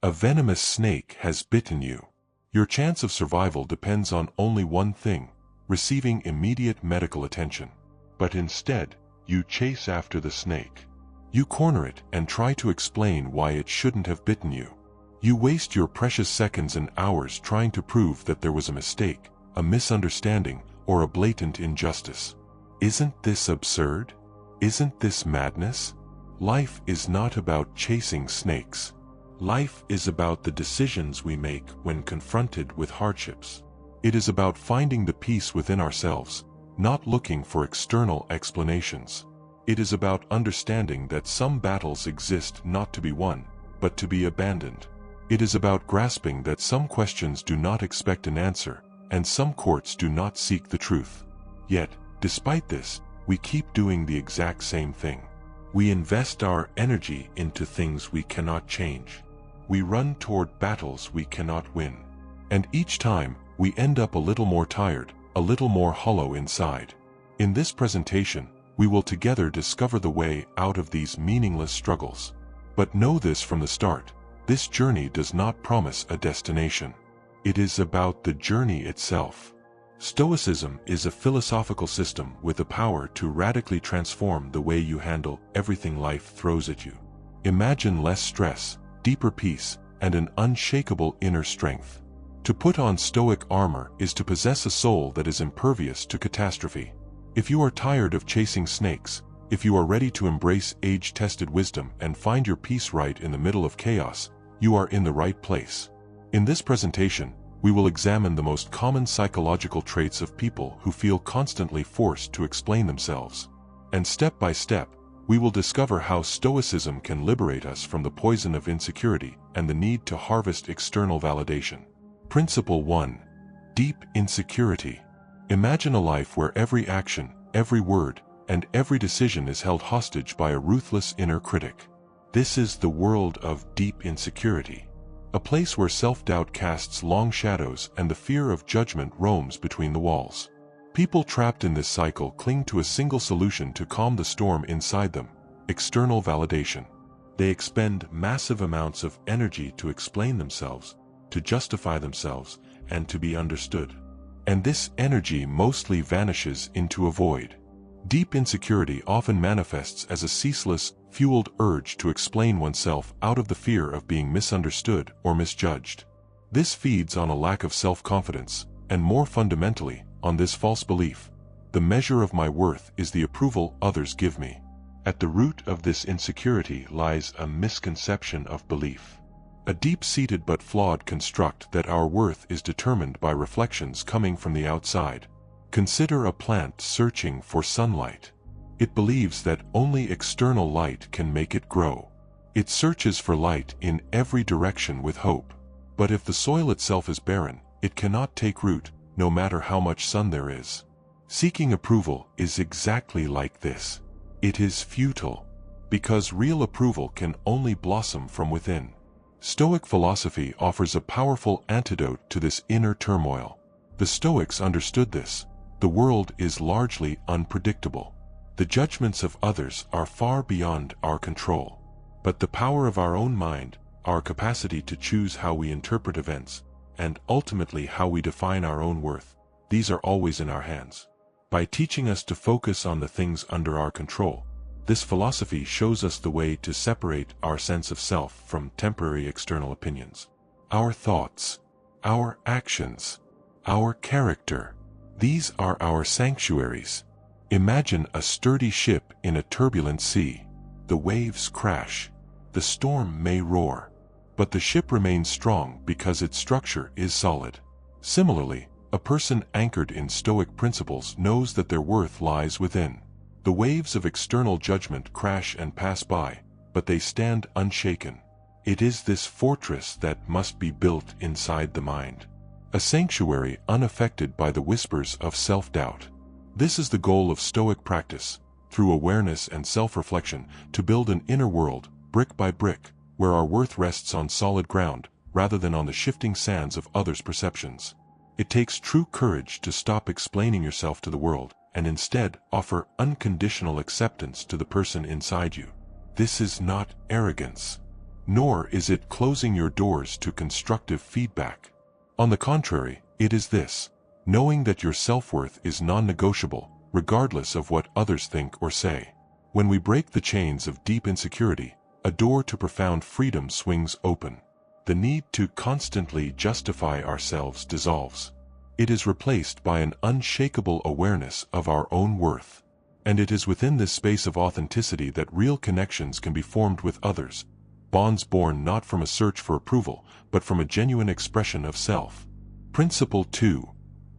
A venomous snake has bitten you. Your chance of survival depends on only one thing: receiving immediate medical attention. But instead, you chase after the snake. You corner it and try to explain why it shouldn't have bitten you. You waste your precious seconds and hours trying to prove that there was a mistake, a misunderstanding, or a blatant injustice. Isn't this absurd? Isn't this madness? Life is not about chasing snakes. Life is about the decisions we make when confronted with hardships. It is about finding the peace within ourselves, not looking for external explanations. It is about understanding that some battles exist not to be won, but to be abandoned. It is about grasping that some questions do not expect an answer, and some courts do not seek the truth. Yet, despite this, we keep doing the exact same thing. We invest our energy into things we cannot change. We run toward battles we cannot win. And each time, we end up a little more tired, a little more hollow inside. In this presentation, we will together discover the way out of these meaningless struggles. But know this from the start: this journey does not promise a destination. It is about the journey itself. Stoicism is a philosophical system with the power to radically transform the way you handle everything life throws at you. Imagine less stress, deeper peace, and an unshakable inner strength. To put on Stoic armor is to possess a soul that is impervious to catastrophe. If you are tired of chasing snakes, if you are ready to embrace age-tested wisdom and find your peace right in the middle of chaos, you are in the right place. In this presentation, we will examine the most common psychological traits of people who feel constantly forced to explain themselves. And step by step, we will discover how Stoicism can liberate us from the poison of insecurity and the need to harvest external validation. Principle 1. Deep insecurity. Imagine a life where every action, every word, and every decision is held hostage by a ruthless inner critic. This is the world of deep insecurity. A place where self-doubt casts long shadows and the fear of judgment roams between the walls. People trapped in this cycle cling to a single solution to calm the storm inside them: external validation. They expend massive amounts of energy to explain themselves, to justify themselves, and to be understood. And this energy mostly vanishes into a void. Deep insecurity often manifests as a ceaseless, fueled urge to explain oneself out of the fear of being misunderstood or misjudged. This feeds on a lack of self-confidence, and more fundamentally, on this false belief: the measure of my worth is the approval others give me. At the root of this insecurity lies a misconception of belief. A deep-seated but flawed construct that our worth is determined by reflections coming from the outside. Consider a plant searching for sunlight. It believes that only external light can make it grow. It searches for light in every direction with hope. But if the soil itself is barren, it cannot take root, no matter how much sun there is. Seeking approval is exactly like this. It is futile, because real approval can only blossom from within. Stoic philosophy offers a powerful antidote to this inner turmoil. The Stoics understood this. The world is largely unpredictable. The judgments of others are far beyond our control. But the power of our own mind, our capacity to choose how we interpret events, and ultimately how we define our own worth, these are always in our hands. By teaching us to focus on the things under our control, this philosophy shows us the way to separate our sense of self from temporary external opinions. Our thoughts, our actions, our character, these are our sanctuaries. Imagine a sturdy ship in a turbulent sea. The waves crash. The storm may roar. But the ship remains strong because its structure is solid. Similarly, a person anchored in Stoic principles knows that their worth lies within. The waves of external judgment crash and pass by, but they stand unshaken. It is this fortress that must be built inside the mind. A sanctuary unaffected by the whispers of self-doubt. This is the goal of Stoic practice, through awareness and self-reflection, to build an inner world, brick by brick, where our worth rests on solid ground, rather than on the shifting sands of others' perceptions. It takes true courage to stop explaining yourself to the world, and instead offer unconditional acceptance to the person inside you. This is not arrogance. nor is it closing your doors to constructive feedback. On the contrary, it is this: knowing that your self-worth is non-negotiable, regardless of what others think or say. When we break the chains of deep insecurity, a door to profound freedom swings open. The need to constantly justify ourselves dissolves. It is replaced by an unshakable awareness of our own worth. And it is within this space of authenticity that real connections can be formed with others, bonds born not from a search for approval, but from a genuine expression of self. Principle 2.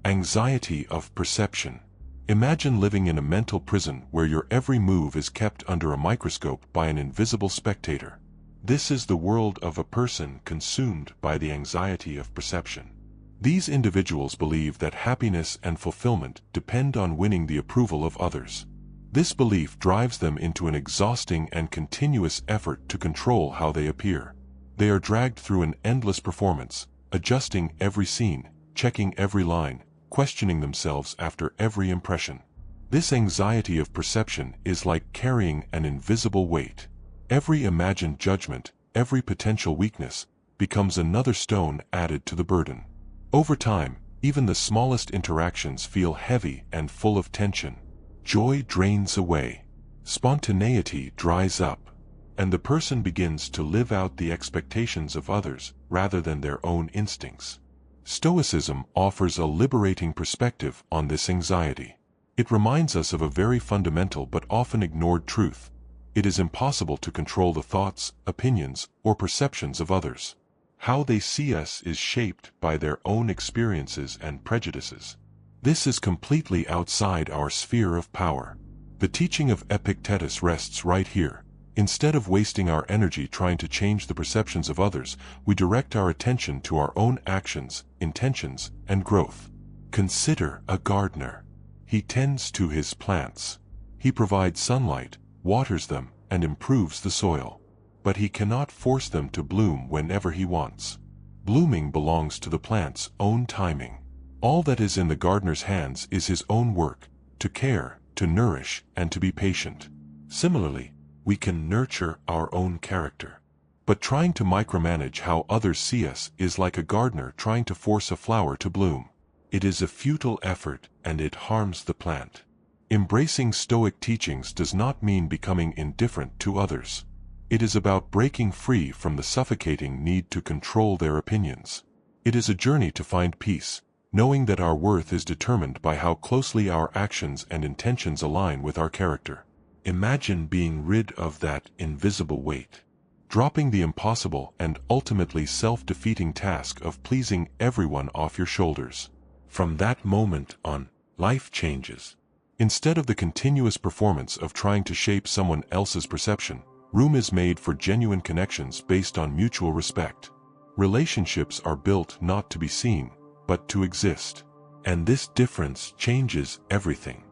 Anxiety of perception. Imagine living in a mental prison where your every move is kept under a microscope by an invisible spectator. This is the world of a person consumed by the anxiety of perception. These individuals believe that happiness and fulfillment depend on winning the approval of others. This belief drives them into an exhausting and continuous effort to control how they appear. They are dragged through an endless performance, adjusting every scene, checking every line, questioning themselves after every impression. This anxiety of perception is like carrying an invisible weight. Every imagined judgment, every potential weakness, becomes another stone added to the burden. Over time, even the smallest interactions feel heavy and full of tension. Joy drains away. Spontaneity dries up. And the person begins to live out the expectations of others rather than their own instincts. Stoicism offers a liberating perspective on this anxiety. It reminds us of a very fundamental but often ignored truth. It is impossible to control the thoughts, opinions, or perceptions of others. How they see us is shaped by their own experiences and prejudices. This is completely outside our sphere of power. The teaching of Epictetus rests right here. Instead of wasting our energy trying to change the perceptions of others, we direct our attention to our own actions, intentions, and growth. Consider a gardener. He tends to his plants. He provides sunlight, waters them, and improves the soil. But he cannot force them to bloom whenever he wants. Blooming belongs to the plant's own timing. All that is in the gardener's hands is his own work, to care, to nourish, and to be patient. Similarly, we can nurture our own character. But trying to micromanage how others see us is like a gardener trying to force a flower to bloom. It is a futile effort, and it harms the plant. Embracing Stoic teachings does not mean becoming indifferent to others. It is about breaking free from the suffocating need to control their opinions. It is a journey to find peace, knowing that our worth is determined by how closely our actions and intentions align with our character. Imagine being rid of that invisible weight. Dropping the impossible and ultimately self-defeating task of pleasing everyone off your shoulders. From that moment on, life changes. Instead of the continuous performance of trying to shape someone else's perception, room is made for genuine connections based on mutual respect. Relationships are built not to be seen, but to exist. And this difference changes everything.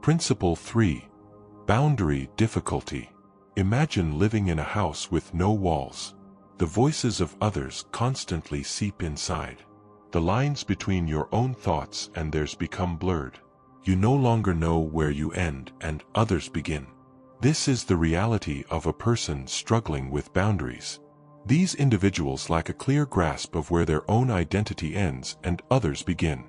Principle 3. Boundary difficulty. Imagine living in a house with no walls. The voices of others constantly seep inside. The lines between your own thoughts and theirs become blurred. You no longer know where you end and others begin. This is the reality of a person struggling with boundaries. These individuals lack a clear grasp of where their own identity ends and others begin.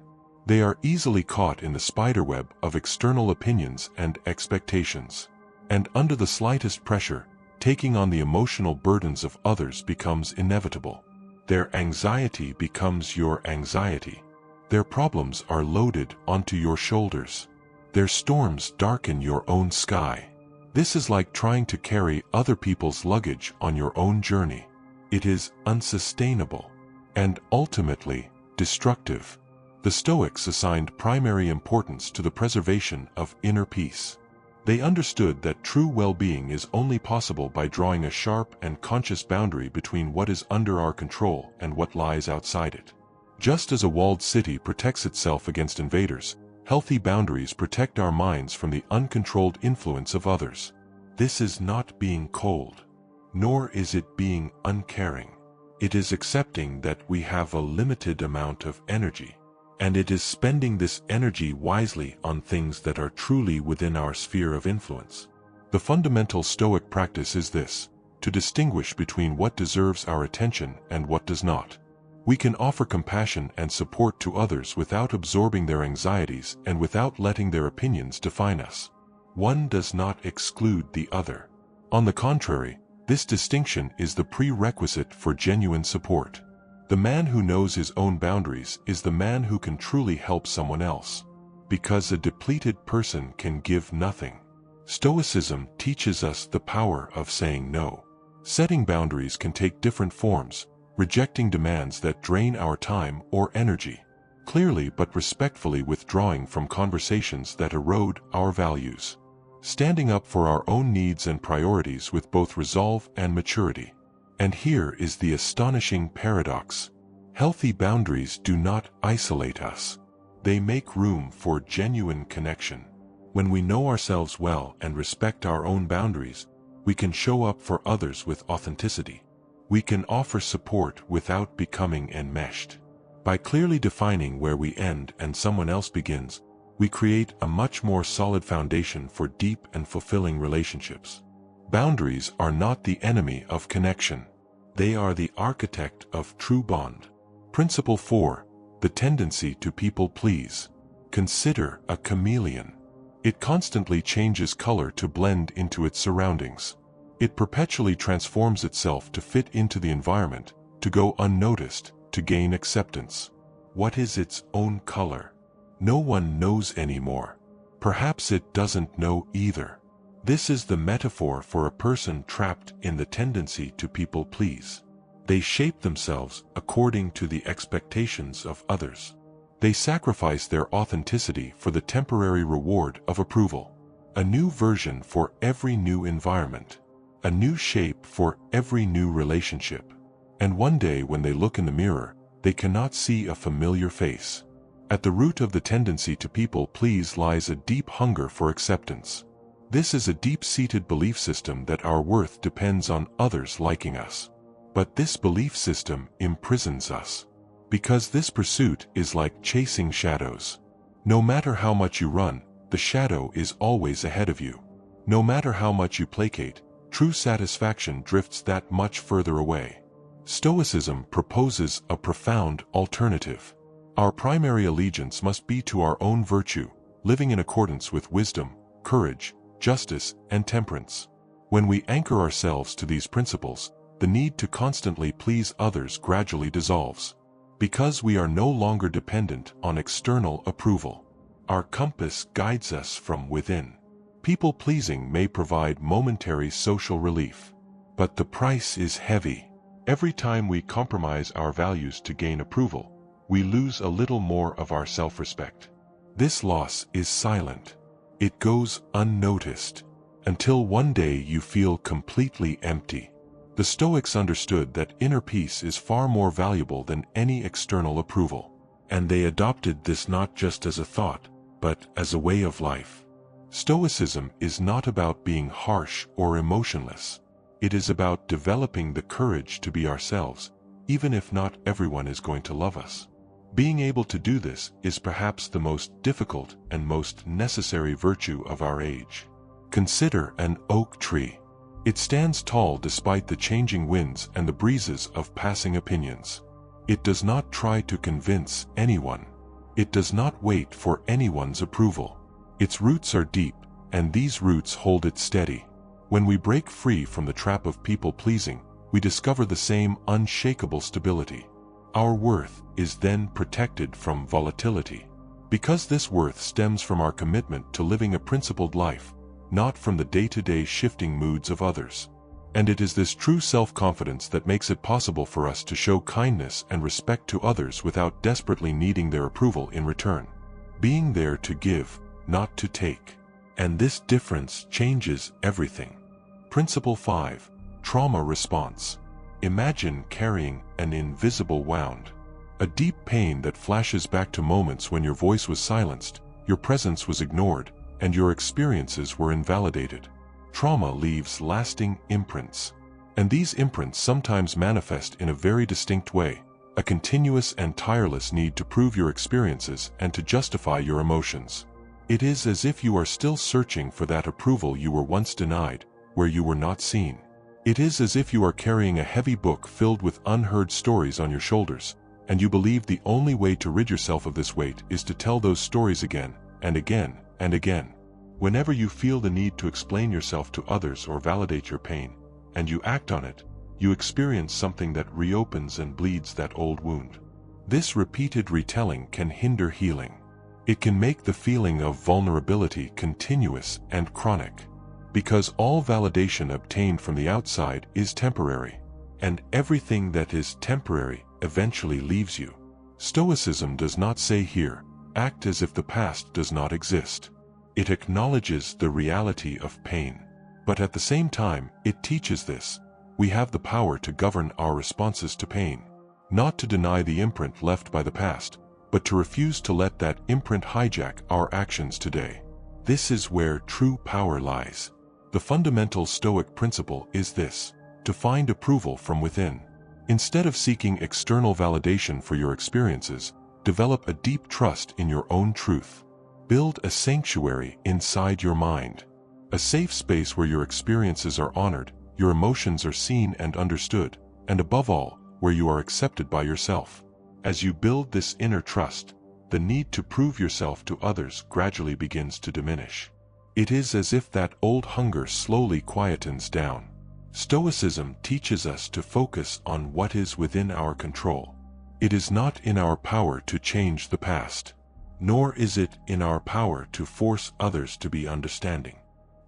They are easily caught in the spiderweb of external opinions and expectations. And under the slightest pressure, taking on the emotional burdens of others becomes inevitable. Their anxiety becomes your anxiety. Their problems are loaded onto your shoulders. Their storms darken your own sky. This is like trying to carry other people's luggage on your own journey. It is unsustainable and ultimately destructive. The Stoics assigned primary importance to the preservation of inner peace. They understood that true well-being is only possible by drawing a sharp and conscious boundary between what is under our control and what lies outside it. Just as a walled city protects itself against invaders, healthy boundaries protect our minds from the uncontrolled influence of others. This is not being cold, nor is it being uncaring. It is accepting that we have a limited amount of energy. And it is spending this energy wisely on things that are truly within our sphere of influence. The fundamental Stoic practice is this: to distinguish between what deserves our attention and what does not. We can offer compassion and support to others without absorbing their anxieties and without letting their opinions define us. One does not exclude the other. On the contrary, this distinction is the prerequisite for genuine support. The man who knows his own boundaries is the man who can truly help someone else, because a depleted person can give nothing. Stoicism teaches us the power of saying no. Setting boundaries can take different forms, rejecting demands that drain our time or energy, clearly but respectfully withdrawing from conversations that erode our values, standing up for our own needs and priorities with both resolve and maturity. And here is the astonishing paradox. Healthy boundaries do not isolate us. They make room for genuine connection. When we know ourselves well and respect our own boundaries, we can show up for others with authenticity. We can offer support without becoming enmeshed. By clearly defining where we end and someone else begins, we create a much more solid foundation for deep and fulfilling relationships. Boundaries are not the enemy of connection. They are the architect of true bond. Principle 4. The tendency to people please. Consider a chameleon. It constantly changes color to blend into its surroundings. It perpetually transforms itself to fit into the environment, to go unnoticed, to gain acceptance. What is its own color? No one knows anymore. Perhaps it doesn't know either. This is the metaphor for a person trapped in the tendency to people please. They shape themselves according to the expectations of others. They sacrifice their authenticity for the temporary reward of approval. A new version for every new environment. A new shape for every new relationship. And one day when they look in the mirror, they cannot see a familiar face. At the root of the tendency to people please lies a deep hunger for acceptance. This is a deep-seated belief system that our worth depends on others liking us. But this belief system imprisons us. Because this pursuit is like chasing shadows. No matter how much you run, the shadow is always ahead of you. No matter how much you placate, true satisfaction drifts that much further away. Stoicism proposes a profound alternative. Our primary allegiance must be to our own virtue, living in accordance with wisdom, courage, justice, and temperance. When we anchor ourselves to these principles, the need to constantly please others gradually dissolves. Because we are no longer dependent on external approval. Our compass guides us from within. People-pleasing may provide momentary social relief, but the price is heavy. Every time we compromise our values to gain approval, we lose a little more of our self-respect. This loss is silent. It goes unnoticed, until one day you feel completely empty. The Stoics understood that inner peace is far more valuable than any external approval, and they adopted this not just as a thought, but as a way of life. Stoicism is not about being harsh or emotionless. It is about developing the courage to be ourselves, even if not everyone is going to love us. Being able to do this is perhaps the most difficult and most necessary virtue of our age. Consider an oak tree. It stands tall despite the changing winds and the breezes of passing opinions. It does not try to convince anyone. It does not wait for anyone's approval. Its roots are deep, and these roots hold it steady. When we break free from the trap of people-pleasing, we discover the same unshakable stability. Our worth is then protected from volatility. Because this worth stems from our commitment to living a principled life, not from the day-to-day shifting moods of others. And it is this true self-confidence that makes it possible for us to show kindness and respect to others without desperately needing their approval in return. Being there to give, not to take. And this difference changes everything. Principle 5. Trauma response. Imagine carrying an invisible wound. A deep pain that flashes back to moments when your voice was silenced, your presence was ignored, and your experiences were invalidated. Trauma leaves lasting imprints. And these imprints sometimes manifest in a very distinct way, a continuous and tireless need to prove your experiences and to justify your emotions. It is as if you are still searching for that approval you were once denied, where you were not seen. It is as if you are carrying a heavy book filled with unheard stories on your shoulders, and you believe the only way to rid yourself of this weight is to tell those stories again, and again, and again. Whenever you feel the need to explain yourself to others or validate your pain, and you act on it, you experience something that reopens and bleeds that old wound. This repeated retelling can hinder healing. It can make the feeling of vulnerability continuous and chronic. Because all validation obtained from the outside is temporary, and everything that is temporary eventually leaves you. Stoicism does not say here, act as if the past does not exist. It acknowledges the reality of pain. But at the same time, it teaches this: we have the power to govern our responses to pain. Not to deny the imprint left by the past, but to refuse to let that imprint hijack our actions today. This is where true power lies. The fundamental Stoic principle is this: to find approval from within. Instead of seeking external validation for your experiences, develop a deep trust in your own truth. Build a sanctuary inside your mind. A safe space where your experiences are honored, your emotions are seen and understood, and above all, where you are accepted by yourself. As you build this inner trust, the need to prove yourself to others gradually begins to diminish. It is as if that old hunger slowly quietens down. Stoicism teaches us to focus on what is within our control. It is not in our power to change the past, nor is it in our power to force others to be understanding.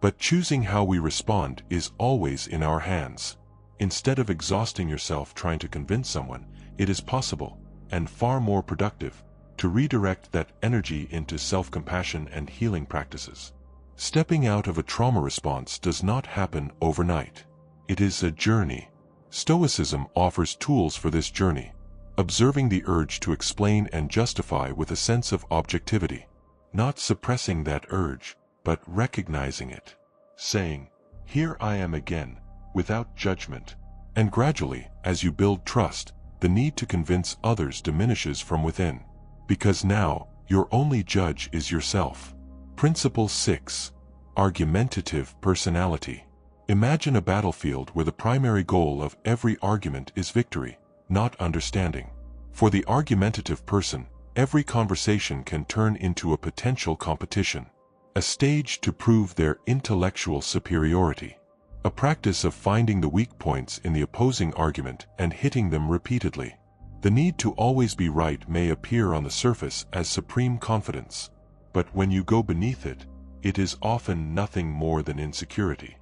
But choosing how we respond is always in our hands. Instead of exhausting yourself trying to convince someone, it is possible, and far more productive, to redirect that energy into self-compassion and healing practices. Stepping out of a trauma response does not happen overnight. It is a journey. Stoicism offers tools for this journey: observing the urge to explain and justify with a sense of objectivity, not suppressing that urge, but recognizing it, saying, "Here I am again," without judgment. And gradually, as you build trust, the need to convince others diminishes from within, because now, your only judge is yourself. Principle 6. Argumentative personality. Imagine a battlefield where the primary goal of every argument is victory, not understanding. For the argumentative person, every conversation can turn into a potential competition, a stage to prove their intellectual superiority, a practice of finding the weak points in the opposing argument and hitting them repeatedly. The need to always be right may appear on the surface as supreme confidence, but when you go beneath it, it is often nothing more than insecurity.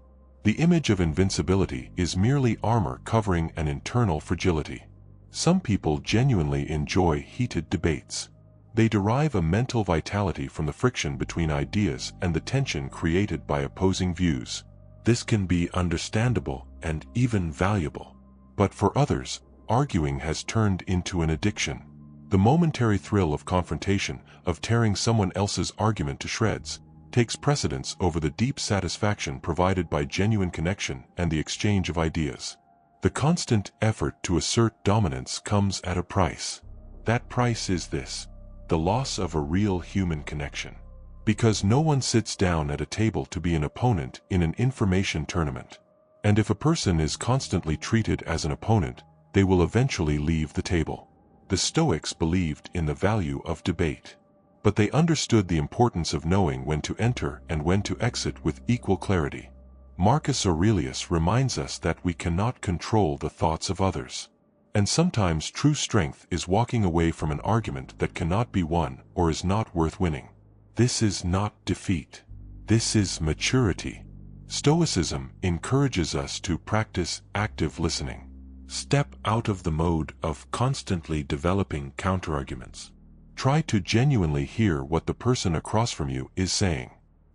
The image of invincibility is merely armor covering an internal fragility. Some people genuinely enjoy heated debates. They derive a mental vitality from the friction between ideas and the tension created by opposing views. This can be understandable and even valuable. But for others, arguing has turned into an addiction. The momentary thrill of confrontation, of tearing someone else's argument to shreds, takes precedence over the deep satisfaction provided by genuine connection and the exchange of ideas. The constant effort to assert dominance comes at a price. That price is this: the loss of a real human connection. Because no one sits down at a table to be an opponent in an information tournament. And if a person is constantly treated as an opponent, they will eventually leave the table. The Stoics believed in the value of debate, but they understood the importance of knowing when to enter and when to exit with equal clarity. Marcus Aurelius reminds us that we cannot control the thoughts of others. And sometimes true strength is walking away from an argument that cannot be won or is not worth winning. This is not defeat. This is maturity. Stoicism encourages us to practice active listening. Step out of the mode of constantly developing counterarguments. Try to genuinely hear what the person across from you is saying.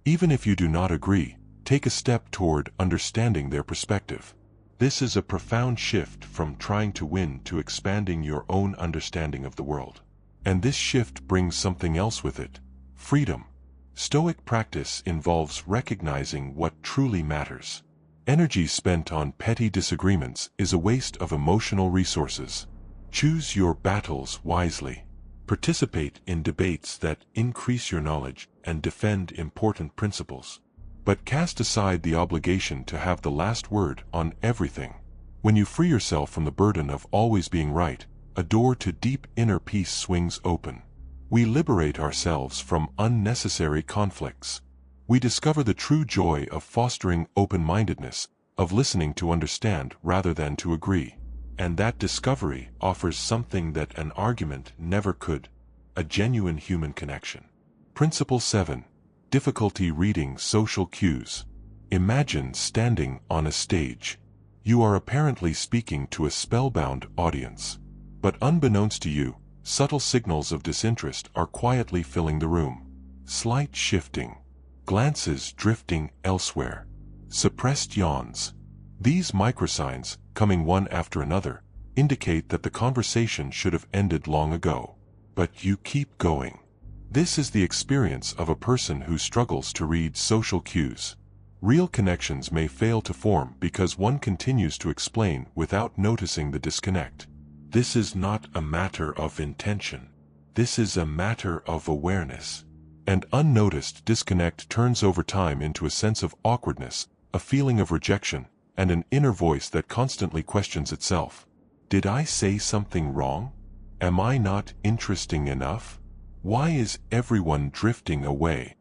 Even if you do not agree, take a step toward understanding their perspective. This is a profound shift from trying to win to expanding your own understanding of the world. And this shift brings something else with it: freedom. Stoic practice involves recognizing what truly matters. Energy spent on petty disagreements is a waste of emotional resources. Choose your battles wisely. Participate in debates that increase your knowledge and defend important principles. but cast aside the obligation to have the last word on everything. When you free yourself from the burden of always being right, a door to deep inner peace swings open. We liberate ourselves from unnecessary conflicts. We discover the true joy of fostering open-mindedness, of listening to understand rather than to agree. And that discovery offers something that an argument never could: a genuine human connection. Principle 7. Difficulty reading social cues. Imagine standing on a stage. You are apparently speaking to a spellbound audience. But unbeknownst to you, subtle signals of disinterest are quietly filling the room. Slight shifting, glances drifting elsewhere, suppressed yawns. These microsigns, coming one after another, indicate that the conversation should have ended long ago. But you keep going. This is the experience of a person who struggles to read social cues. Real connections may fail to form because one continues to explain without noticing the disconnect. This is not a matter of intention. This is a matter of awareness. And unnoticed disconnect turns over time into a sense of awkwardness, a feeling of rejection, and an inner voice that constantly questions itself. Did I say something wrong? Am I not interesting enough? Why is everyone drifting away?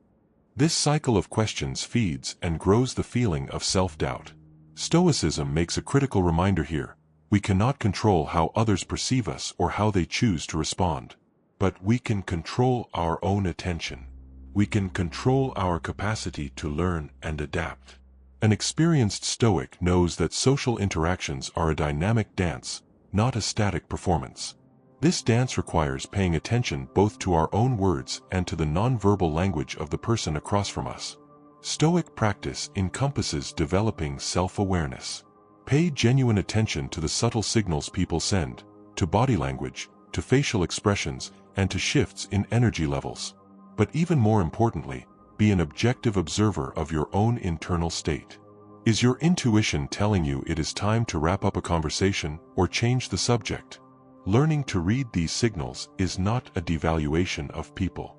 This cycle of questions feeds and grows the feeling of self-doubt. Stoicism makes a critical reminder here. We cannot control how others perceive us or how they choose to respond. But we can control our own attention. We can control our capacity to learn and adapt. An experienced Stoic knows that social interactions are a dynamic dance, not a static performance. This dance requires paying attention both to our own words and to the nonverbal language of the person across from us. Stoic practice encompasses developing self-awareness. Pay genuine attention to the subtle signals people send, to body language, to facial expressions, and to shifts in energy levels. But even more importantly, be an objective observer of your own internal state. Is your intuition telling you it is time to wrap up a conversation or change the subject? Learning to read these signals is not a devaluation of people.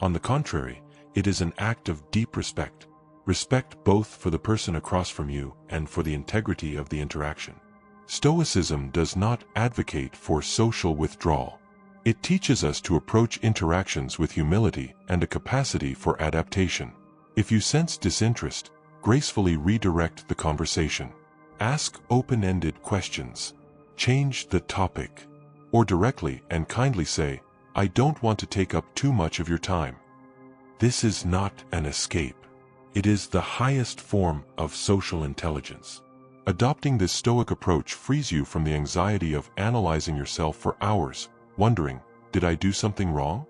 On the contrary, it is an act of deep respect. Respect both for the person across from you and for the integrity of the interaction. Stoicism does not advocate for social withdrawal. It teaches us to approach interactions with humility and a capacity for adaptation. If you sense disinterest, gracefully redirect the conversation. Ask open-ended questions. Change the topic. Or directly and kindly say, "I don't want to take up too much of your time." This is not an escape. It is the highest form of social intelligence. Adopting this Stoic approach frees you from the anxiety of analyzing yourself for hours, wondering, "Did I do something wrong?"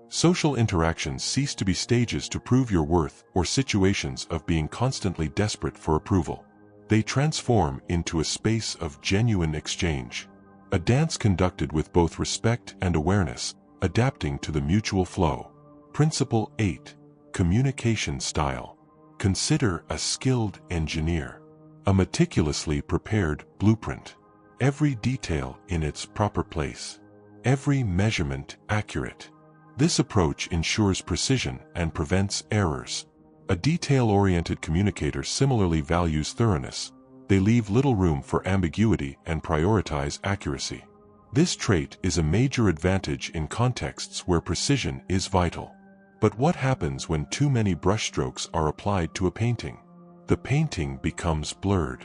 Social interactions cease to be stages to prove your worth or situations of being constantly desperate for approval. They transform into a space of genuine exchange. A dance conducted with both respect and awareness, adapting to the mutual flow. Principle 8. Communication style. Consider a skilled engineer. A meticulously prepared blueprint. Every detail in its proper place. Every measurement accurate. This approach ensures precision and prevents errors. A detail-oriented communicator similarly values thoroughness. They leave little room for ambiguity and prioritize accuracy. This trait is a major advantage in contexts where precision is vital. But what happens when too many brushstrokes are applied to a painting? The painting becomes blurred.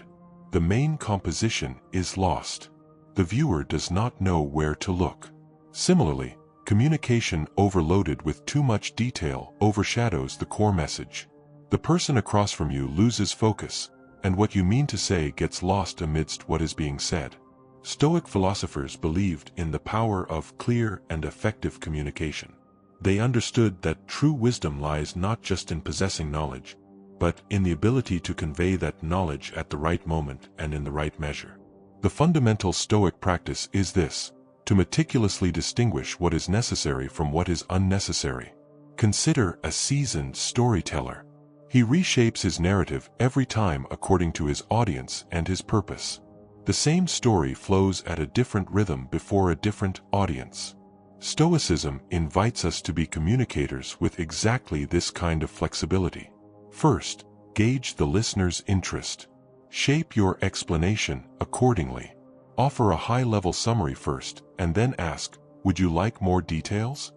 The main composition is lost. The viewer does not know where to look. Similarly, communication overloaded with too much detail overshadows the core message. The person across from you loses focus, and what you mean to say gets lost amidst what is being said. Stoic philosophers believed in the power of clear and effective communication. They understood that true wisdom lies not just in possessing knowledge, but in the ability to convey that knowledge at the right moment and in the right measure. The fundamental Stoic practice is this: to meticulously distinguish what is necessary from what is unnecessary. Consider a seasoned storyteller. He reshapes his narrative every time according to his audience and his purpose. The same story flows at a different rhythm before a different audience. Stoicism invites us to be communicators with exactly this kind of flexibility. First, Gauge the listener's interest. Shape your explanation accordingly. Offer a high-level summary first, and then ask, "Would you like more details?"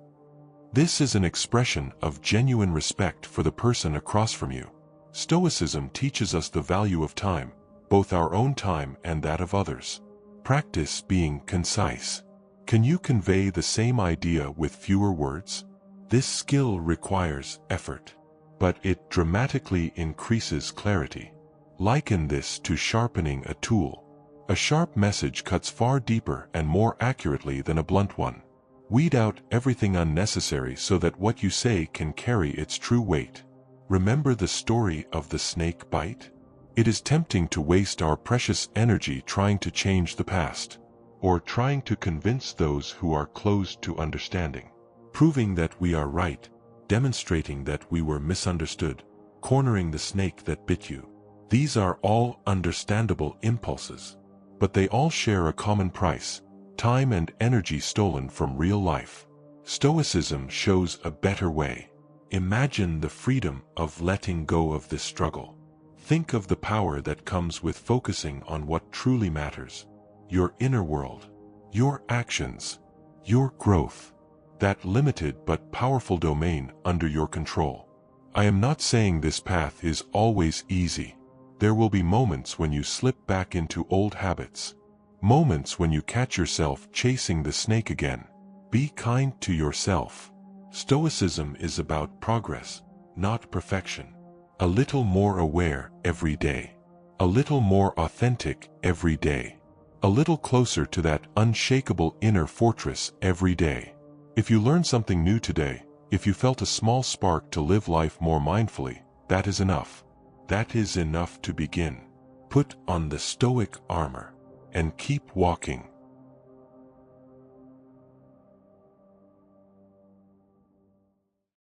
This is an expression of genuine respect for the person across from you. Stoicism teaches us the value of time, both our own time and that of others. Practice being concise. Can you convey the same idea with fewer words? This skill requires effort, but it dramatically increases clarity. Liken this to sharpening a tool. A sharp message cuts far deeper and more accurately than a blunt one. Weed out everything unnecessary so that what you say can carry its true weight. Remember the story of the snake bite? It is tempting to waste our precious energy trying to change the past, or trying to convince those who are closed to understanding, proving that we are right, demonstrating that we were misunderstood, cornering the snake that bit you. These are all understandable impulses, but they all share a common price: time and energy stolen from real life. Stoicism shows a better way. Imagine the freedom of letting go of this struggle. Think of the power that comes with focusing on what truly matters: your inner world, your actions, your growth, that limited but powerful domain under your control. I am not saying this path is always easy. There will be moments when you slip back into old habits, moments when you catch yourself chasing the snake again. Be kind to yourself. Stoicism is about progress, not perfection. A little more aware every day. A little more authentic every day. A little closer to that unshakable inner fortress every day. If you learned something new today, if you felt a small spark to live life more mindfully, that is enough. That is enough to begin. Put on the Stoic armor and keep walking.